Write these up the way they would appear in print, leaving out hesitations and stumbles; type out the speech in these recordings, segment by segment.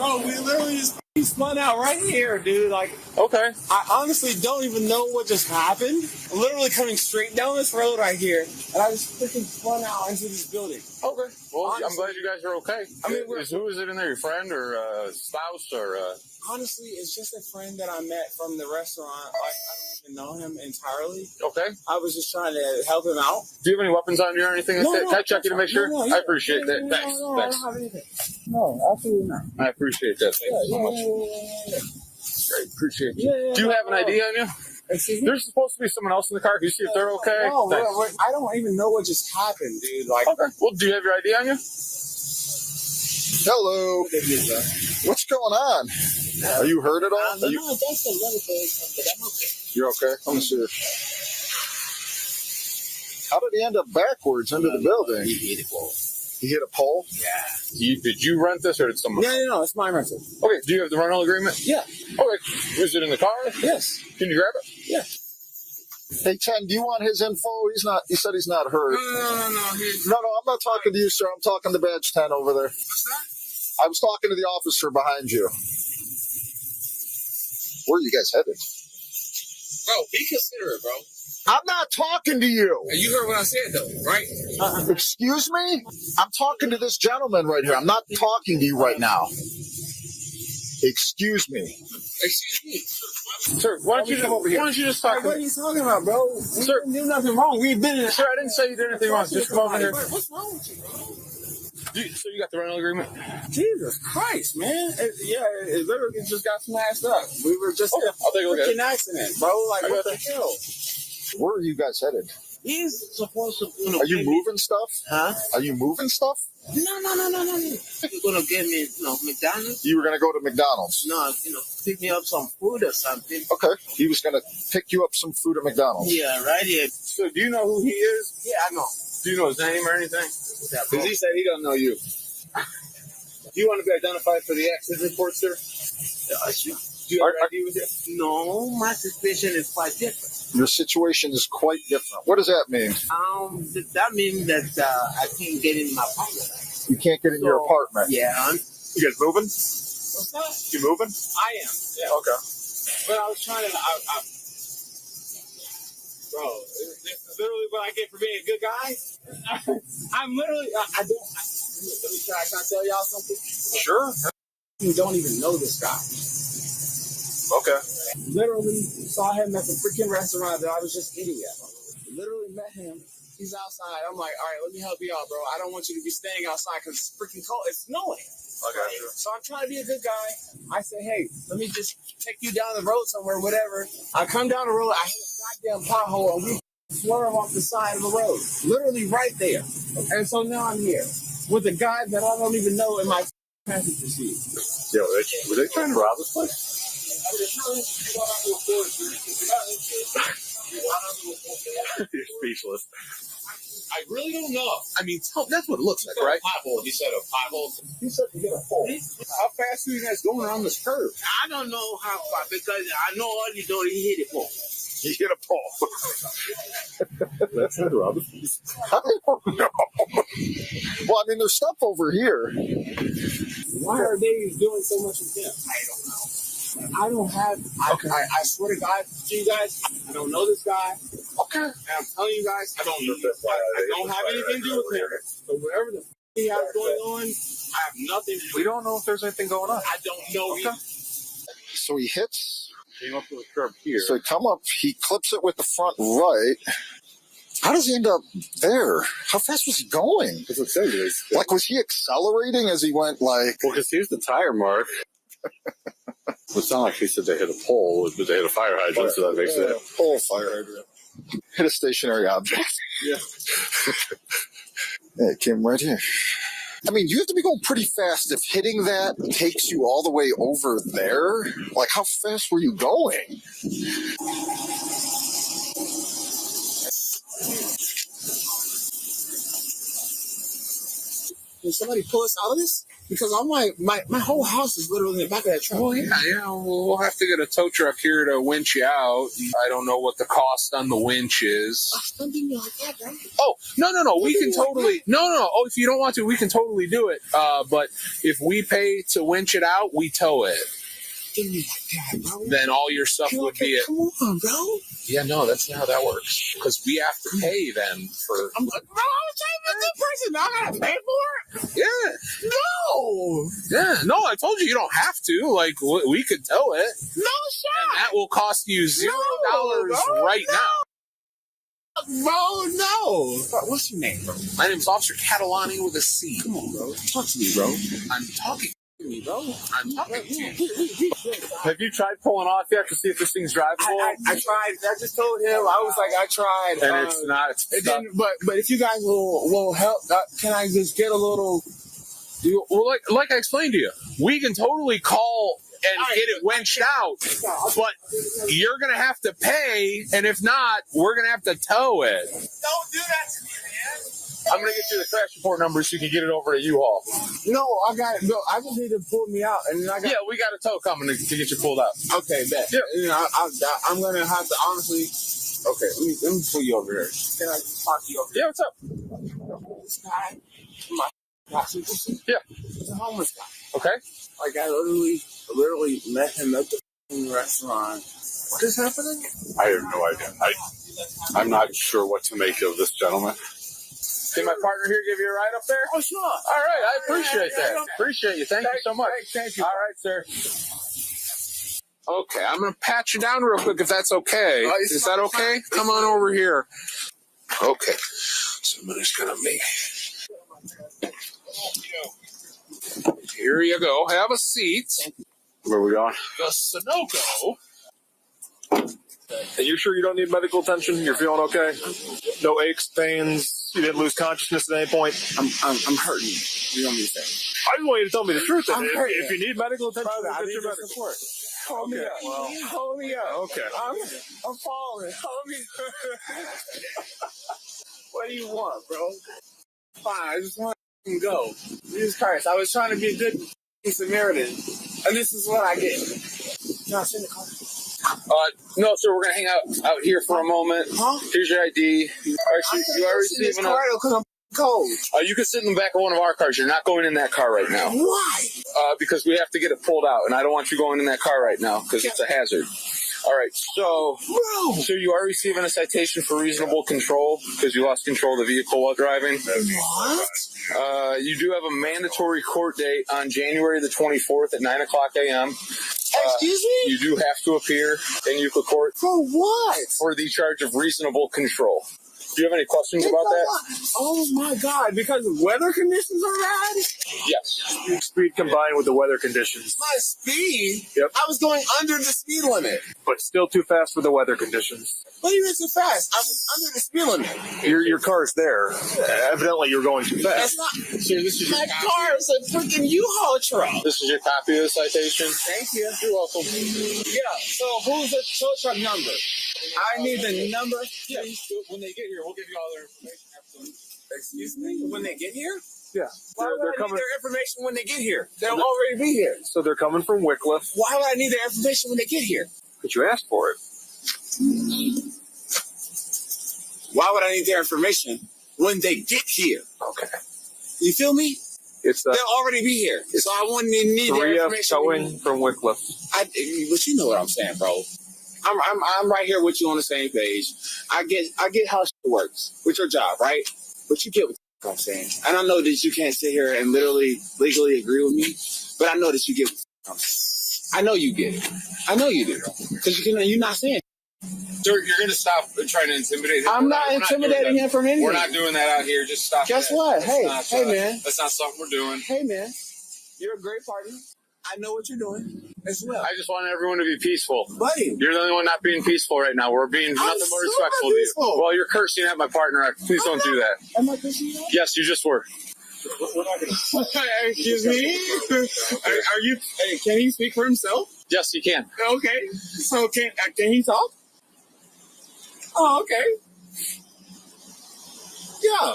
Bro, we literally just spun out right here, dude. Like, Okay. I honestly don't even know what just happened. I'm literally coming straight down this road right here, and I just freaking spun out into this building. Okay. Well, Honestly, I'm glad you guys are okay. I mean, who is it in there? Your friend or spouse or? Honestly, it's just a friend that I met from the restaurant. Like, I don't even know him entirely. Okay. I was just trying to help him out. Do you have any weapons on you or anything? No, Can I check you to make sure? I appreciate that. No, Thanks. I don't have anything. No, absolutely not. I appreciate that. Thank you so much. Great. Appreciate you. Do you have an ID on you? There's supposed to be someone else in the car. Can you see if they're okay? No, I don't even know what just happened, dude. Like, okay. Well, do you have your ID on you? Hello. What's going on? Are you hurt at all? No, just a little bit, but I'm okay. You're okay? Let me see. How did he end up backwards into the building? He hit a pole. He hit a pole? Yeah. Did you rent this or did someone? No, it's my rental. Okay. Do you have the rental agreement? Yeah. Okay. Is it in the car? Yes. Can you grab it? Yeah. Hey, Chen, do you want his info? He said he's not hurt. No. No, I'm not talking to you, sir. I'm talking to Badge 10 over there. What's that? I was talking to the officer behind you. Where are you guys headed? Bro, be considerate, bro. I'm not talking to you. You heard what I said, though, right? Excuse me? I'm talking to this gentleman right here. I'm not talking to you right now. Excuse me. Excuse me. Sir, why don't you just talk? What are you talking about, bro? Sir, We didn't do nothing wrong. We've been in. Sir, I didn't say you did anything wrong. Just come over here. What's wrong with you, bro? So you got the rental agreement? Jesus Christ, man. It literally just got smashed up. We were just in a I'll take a look at it. freaking accident, bro. Like, what the hell? Where are you guys headed? He's supposed to. Are you moving stuff? Huh? Are you moving stuff? No. You're gonna get me, McDonald's? You were going to go to McDonald's. No, pick me up some food or something. Okay. He was going to pick you up some food at McDonald's. Yeah, right here. So do you know who he is? Yeah, I know. Do you know his name or anything? Because he said he don't know you. Do you want to be identified for the accident report, sir? Sure. Do you have your ID with you? No, my suspicion is quite different. Your situation is quite different. What does that mean? That means that I can't get in my apartment. You can't get in your apartment. Yeah. You guys moving? What's that? You moving? I am. Yeah. Okay. But I was trying to. Bro, this is literally what I get for being a good guy. I'm literally. I don't. Let me try. Can I tell y'all something? Sure. You don't even know this guy. Okay. Literally saw him at the freaking restaurant that I was just eating at. Literally met him. He's outside. I'm like, all right, let me help you out, bro. I don't want you to be staying outside because it's freaking cold. It's snowing. Okay. So I'm trying to be a good guy. I say, hey, let me just take you down the road somewhere, whatever. I come down the road. I hit a goddamn pothole and we swerve off the side of the road. Literally right there. And so now I'm here with a guy that I don't even know in my passenger seat. Yo, were they trying to rob this place? You're speechless. I really don't know. I mean, that's what it looks like, right? Pothole. He said a pothole. He said to get a hole. How fast are you guys going around this curve? I don't know how far because I know all you know he hit a pole. He hit a pole. That's not rob. I don't know. Well, I mean, there's stuff over here. Why are they doing so much with him? I don't know. I don't have. I swear to God, to you guys, I don't know this guy. Okay. And I'm telling you guys, I don't have anything to do with him. So whatever the he has going on, I have nothing. We don't know if there's anything going on. I don't know. Okay. So he hits. Came up to the curb here. So he come up. He clips it with the front right. How does he end up there? How fast was he going? That's what it says. Like, was he accelerating as he went, like... Well, because here's the tire mark. It's not like he said they hit a pole, but they hit a fire hydrant, so that makes it. Pole, fire hydrant. Hit a stationary object. Yeah. Yeah, it came right here. I mean, you have to be going pretty fast if hitting that takes you all the way over there. Like, how fast were you going? Can somebody pull us out of this? Because I'm like, my whole house is literally in the back of that truck. Well, yeah, we'll have to get a tow truck here to winch you out. I don't know what the cost on the winch is. Something like that, right? Oh, no. We can totally, no. Oh, if you don't want to, we can totally do it. But if we pay to winch it out, we tow it. Then all your stuff would be it. Come on, bro. Yeah, no, that's not how that works. Because we have to pay them for. I'm like, bro, I was trying to be a good person. Now I gotta pay for it? Yeah. No. Yeah. No, I told you don't have to. Like, we could tow it. No shot. And that will cost you $0 bro, right now. Bro, no. What's your name, bro? My name's Officer Catalani with a C. Come on, bro. Talk to me, bro. I'm talking to me, bro. I'm talking to you. I Have you tried pulling off yet to see if this thing's drivable? tried. I just told him. I was like, I tried. And it's not. It's stuck. But if you guys will help, can I just get a little? Well, like I explained to you, we can totally call and get it winched out, but you're going to have to pay, and if not, we're going to have to tow it. Don't do that to me, man. I'm going to get you the crash report number so you can get it over to U.S.A. No, I got it. No, I just need to pull me out, and then I got. Yeah, we got a tow coming to get you pulled out. Okay, bet. Yeah. You know, I'm gonna have to honestly. Okay, let me pull you over here. Can I just talk to you over Yeah, what's up? here? This guy, my passenger. Yeah. He's a homeless guy. Okay. Like I literally met him at the restaurant. What is happening? I have no idea. I'm not sure what to make of this gentleman. Can my partner here give you a ride up there? Oh, sure. All right, I appreciate that. Appreciate you. Thank you so much. Thank you. All right, sir. Okay, I'm going to pat you down real quick if that's okay. Is that okay? Come on over here. Okay. So I'm just going to make... Here you go. Have a seat. Where are we going? The Sunoco. Are you sure you don't need medical attention? You're feeling okay? No aches, pains? You didn't lose consciousness at any point? I'm hurting you. You know what I'm saying? I just want you to tell me the truth. I'm hurting. If you need medical attention, Brother, I get need your your medical. support. Hold me up. Hold me up. Okay. I'm falling. Hold me up. What do you want, bro? Fine, I just want to go. Jesus Christ, I was trying to be a good Samaritan, and this is what I get. Can I send the car? No, sir, we're going to hang out here for a moment. Huh? Here's your ID. You are receiving a... because I'm cold. You can sit in the back of one of our cars. You're not going in that car right now. Why? Because we have to get it pulled out, and I don't want you going in that car right now because it's a hazard. All right, so you are receiving a citation for reasonable control because you lost control of the vehicle while driving. What? You do have a mandatory court date on January the 24th at 9 o'clock a.m. Excuse me? You do have to appear in Euclid Court For what? for the charge of reasonable control. Do you have any questions about that? Oh my God! Because weather conditions are bad. Yes. Speed combined with the weather conditions. My speed. Yep. I was going under the speed limit. But still too fast for the weather conditions. What do you mean too fast? I was under the speed limit. Your car's there. Evidently, you're going too That's fast. not. Sir, this is My car is a freaking U-Haul truck. This is your copy of the citation. Thank you. You're welcome. Yeah. So who's the tow truck number? I need the number. Yeah. When they get here, we'll give you all their information. Excuse me. When they get here? Yeah. Why would They're I coming. need their information when they get here? They'll already be here. So they're coming from Wycliffe. Why would I need their information when they get here? But you asked for it. Why would I need their information when they get here? Okay. You feel me? It's They'll already be here. So I wouldn't need their 3F information. towing from Wycliffe. But you know what I'm saying, bro. I'm right here with you on the same page. I get how shit works with your job, right? But you get what I'm saying. And I know that you can't sit here and literally legally agree with me, but I know that you get what I'm saying. I know you get it. I know you do. Because you're not saying it. Sir, you're going to stop trying to intimidate him. I'm not intimidating him from anything. We're not doing that out here. Just stop. Guess that. what? Hey, That's hey, not, man. That's not something we're doing. Hey, man. You're a great partner. I know what you're doing as well. I just want everyone to be peaceful. Buddy. You're the only one not being peaceful right now. We're being nothing but super respectful to you. peaceful. Well, you're cursing at my partner. Please don't do that. Am I pushing you? Yes, you just were. We're not going to. Excuse me? Are you? Hey, can he speak for himself? Yes, you can. Okay. So can he talk? Oh, okay. Yeah.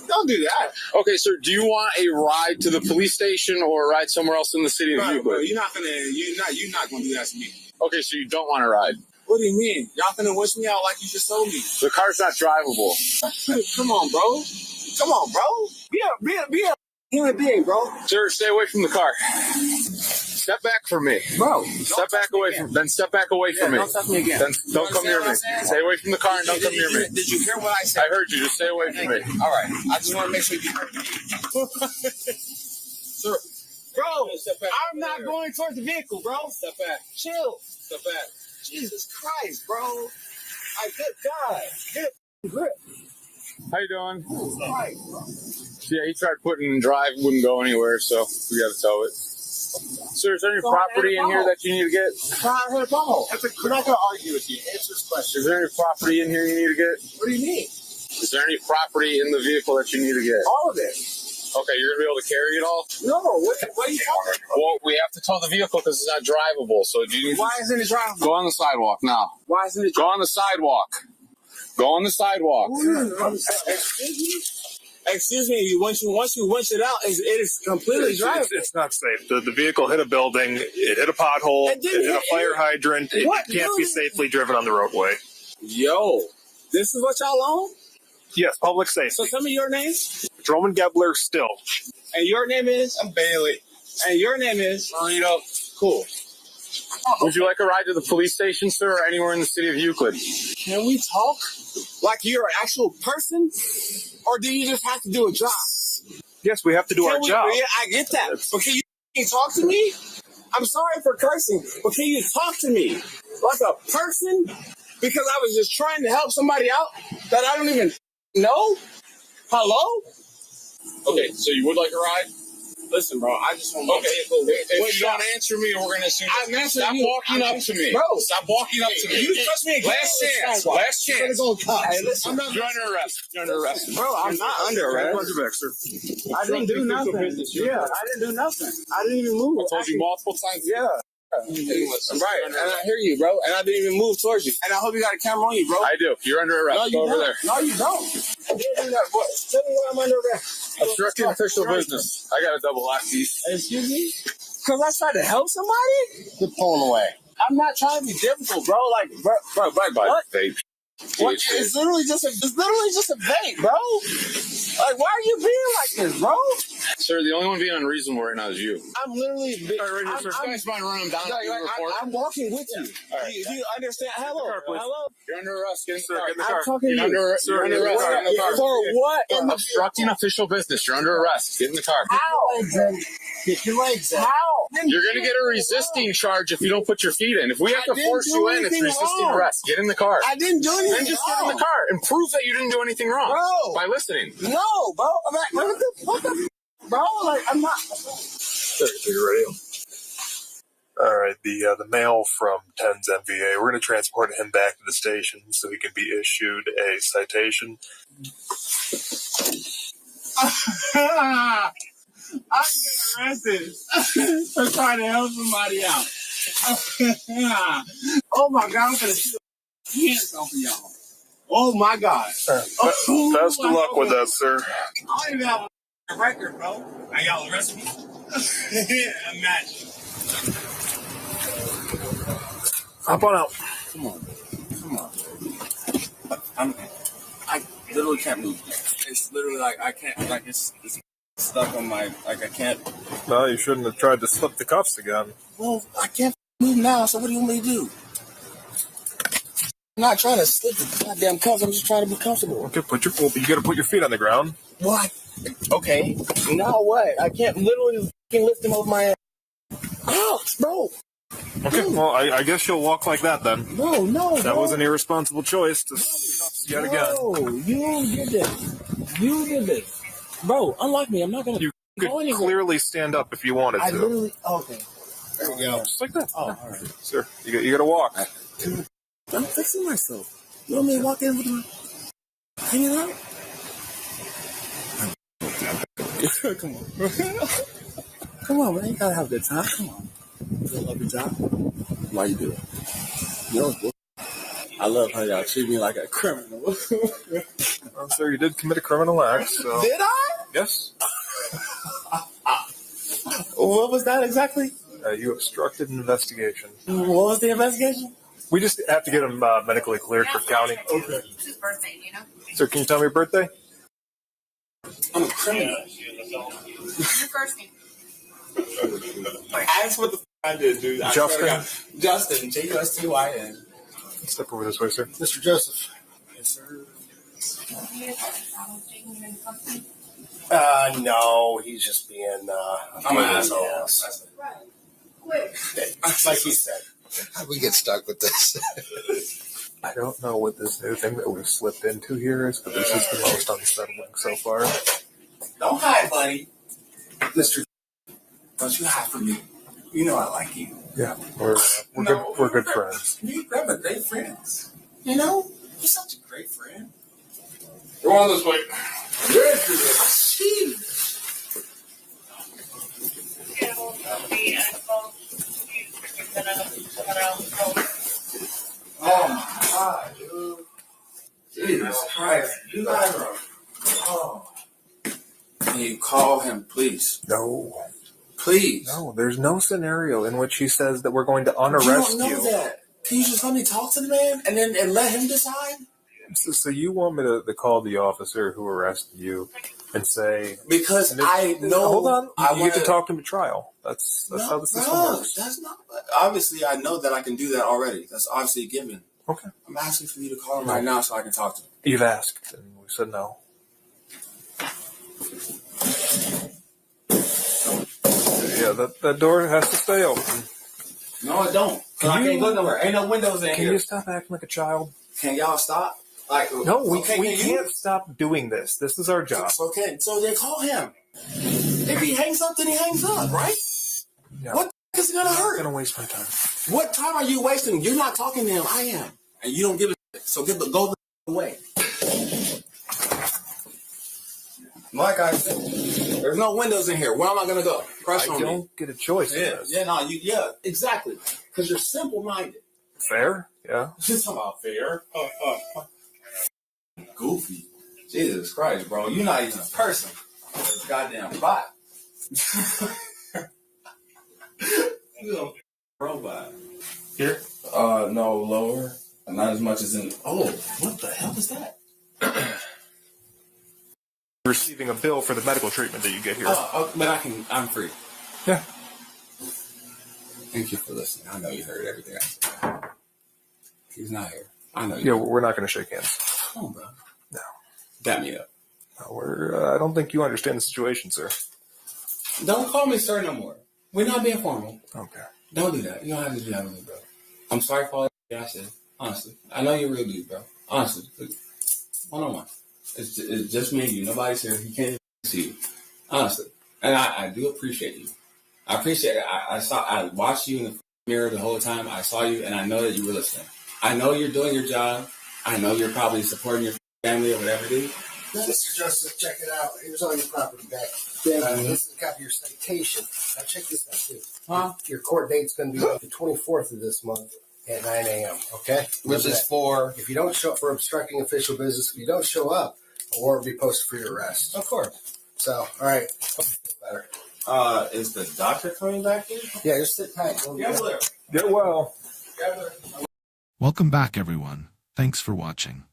Don't do that. Okay, sir, do you want a ride to the police station or a ride somewhere else in the city of Bro, Euclid? you're not gonna do that to me. Okay, so you don't want a ride. What do you mean? Y'all finna wish me out like you just told me. The car's not drivable. Come on, bro. Come on, bro. Be a human being, bro. Sir, stay away from the car. Step back from me. Bro, Step back away from me. Then step back away from me. Don't touch me again. Then don't come near me. Stay away from the car and don't come near me. Did you hear what I said? I heard you. Just stay away from me. All right. I just want to make sure you heard me. Sir. Bro, I'm not going towards the vehicle, bro. Step back. Chill. Step back. Jesus Christ, bro. Good God. Get a grip. How you doing? Right, bro. Yeah, he tried putting in drive, wouldn't go anywhere, so we got to tow it. Sir, is there any property in here that you need to get? We're not going to argue with you. Answer this question. Is there any property in here you need to get? What do you mean? Is there any property in the vehicle that you need to get? All of it. Okay, you're going to be able to carry it all? No, what are you talking about? Well, we have to tow the vehicle because it's not drivable, so do you need Why isn't it drivable? Go on the sidewalk now. Why isn't it Go on the sidewalk. Go on the sidewalk. Excuse me. Once you winch it out, it is completely drivable. It's not safe. The vehicle hit a building. It hit a pothole. It hit a fire hydrant. It can't be safely driven on the roadway. Yo, this is what y'all own? Yes, public safety. So tell me your name. Roman Gebler still. And your name is? I'm Bailey. And your name is? Marino. Cool. Would you like a ride to the police station, sir, or anywhere in the city of Euclid? Can we talk like you're an actual person? Or do you just have to do a job? Yes, we have to do our job. Yeah, I get that. But can you talk to me? I'm sorry for cursing, but can you talk to me like a person? Because I was just trying to help somebody out that I don't even know? Hello? Okay, so you would like a ride? Listen, bro, I just want to If you don't answer me, we're going to assume. Stop walking up to me. Bro, Stop walking up to me. You touch me again. Last chance. Last chance. Hey, listen, You're under arrest. You're under arrest. bro, I'm not under arrest. Watch your back, sir. I didn't do nothing. Yeah, I didn't do nothing. I didn't even move. I told you multiple times. Yeah. Right, and I hear you, bro, and I didn't even move towards you. And I hope you got a camera on you, bro. I do. You're under arrest. No, you Go over don't. there. No, you don't. I didn't do that. What? Tell me why I'm under arrest. Obstructing official business. I got to double lock these. Excuse me? Because I tried to help somebody? Get pulling away. I'm not trying to be difficult, bro. Like, bro, what? Vape. What? It's literally just a vape, bro. Like, why are you being like this, bro? Sir, the only one being unreasonable right now is you. I'm literally. Guys, mind running down. I'm walking with you. All right. Do you understand? Hello, hello. You're under arrest. Get in the car. Get in the car. I'm talking to You're you. under, you're under arrest. Get in the car. For what? Obstructing official business. You're under arrest. Get in the car. How? Get your legs out. How? You're going to get a resisting charge if you don't put your feet in. If we have to didn't force do you in, it's anything resisting wrong. arrest. Get in the car. I didn't do anything. Then just get in the car and prove that you didn't do anything wrong Bro. by listening. No, bro. I'm like, what the bro? Like, I'm not. Sir, you ready? All right, the male from 10's MVA, we're going to transport him back to the station so he can be issued a citation. I get arrested for trying to help somebody out. Oh my God, I'm gonna shoot hands off of y'all. Oh my God. Best of luck with that, sir. I don't even have a record, bro. Are y'all arrest me? Imagine. Hop on out. Come on. I literally can't move. It's literally like I can't. Like it's stuck on my. Like I can't. No, you shouldn't have tried to slip the cuffs again. Well, I can't move now. So what do you want me to do? I'm not trying to slip the goddamn cuffs. I'm just trying to be comfortable. Okay, you got to put your feet on the ground. What? Okay. Now what? I can't literally lift them over my head. Ouch, bro. Okay, well, I guess you'll walk like that then. No, That was an irresponsible choice to cuffs yet again. No, you did this. You did this. Bro, unlike me, I'm not going to You go could anywhere. clearly stand up if you wanted to. I literally, okay. There we go. Just like that. Oh, all right. Sir, you got to walk. I'm fixing myself. You want me to walk in with my hanging out? Come on. Come on, man. You gotta have a good time. Come on. You love your job? Why you do it? You know, I love how y'all treat me like a criminal. All Oh, sir, you did commit a criminal act, so... Did I? Yes. What was that exactly? You obstructed an investigation. What was the investigation? We just have to get him medically cleared for county. Okay. It's his birthday, you know? Sir, can you tell me your birthday? I'm a criminal. What's your first name? Ask what the I did, dude. I Justin? swear to God. Justin, Justin. Step over this way, sir. Mr. Joseph. Yes, sir. No, he's just being, I'm an asshole. Yes. Like he said. How do we get stuck with this? I don't know what this new thing that we've slipped into here is, but this is the most unsettling so far. Don't hide, buddy. Mr. Don't you hide from me. You know I like you. Yeah, we're good friends. Me, we're great friends. You know? You're such a great friend. Go on this way. Oh my God, dude. Jesus Christ. You guys are. Oh. Can you call him, please? No. Please. No, there's no scenario in which he says that we're going to unarrest You don't know that. Can you just let me talk to the man and let him decide? So you want me to call the officer who arrested you and say... Because I know... Hold on. I You get to talk to him at trial. That's how the system works. That's not... Obviously, I know that I can do that already. That's obviously a given. Okay. I'm asking for you to call him right now so I can talk to him. You've asked, and we said no. Yeah, that door has to stay open. No, it don't. I can't go nowhere. Ain't no windows in here. Can you stop acting like a child? Can y'all stop? Like, No, we can can't stop doing this. This is our job. So then call him. If he hangs up, then he hangs up, right? No. What the is it gonna I'm hurt? going to waste my time. What time are you wasting? You're not talking to him. I am, and you don't give a shit. So go the way. Like I said, there's no windows in here. Where am I gonna go? Crush on I me. don't get a choice in this. Yeah, exactly. Because you're simple-minded. Fair? Yeah. You're talking about fair. Goofy. Jesus Christ, bro. You're not even a person. You're a goddamn bot. You're a robot. Here? No, lower. Not as much as in... Oh, what the hell is that? Receiving a bill for the medical treatment that you get here. But I'm free. Yeah. Thank you for listening. I know you heard everything I said. He's not here. I know you. Yeah, we're not going to shake hands. Come on, bro. No. Dap me up. No, I don't think you understand the situation, sir. Don't call me sir no more. We're not being formal. Okay. Don't do that. You don't have to do that with me, bro. I'm sorry for all that I said. Honestly. I know you're a real dude, bro. Honestly. One-on-one. It's just me and you. Nobody's here. He can't see you. Honestly. And I do appreciate you. I appreciate it. I watched you in the mirror the whole time. I saw you, and I know that you were listening. I know you're doing your job. I know you're probably supporting your family or whatever it is. Mr. Joseph, check it out. Here's all your property back. This is a copy of your citation. Now check this out, too. Huh? Your court date's going to be the 24th of this month at 9 a.m., okay? Which is for... If you don't show up for obstructing official business, if you don't show up, a warrant will be posted for your arrest. Of course. So, all right. Hope you feel better. Is the doctor coming back here? Yeah, just sit tight. Get well. Welcome back, everyone. Thanks for watching.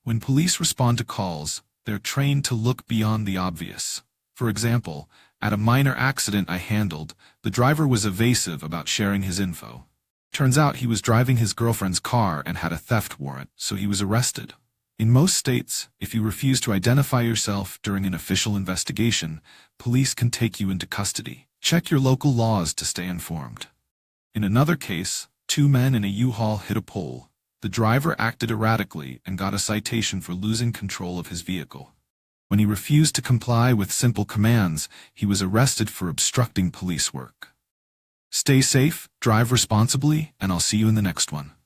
When police respond to calls, they're trained to look beyond the obvious. For example, at a minor accident I handled, the driver was evasive about sharing his info. Turns out he was driving his girlfriend's car and had a theft warrant, so he was arrested. In most states, if you refuse to identify yourself during an official investigation, police can take you into custody. Check your local laws to stay informed. In another case, 2 men in a U-Haul hit a pole. The driver acted erratically and got a citation for losing control of his vehicle. When he refused to comply with simple commands, he was arrested for obstructing police work. Stay safe, drive responsibly, and I'll see you in the next one.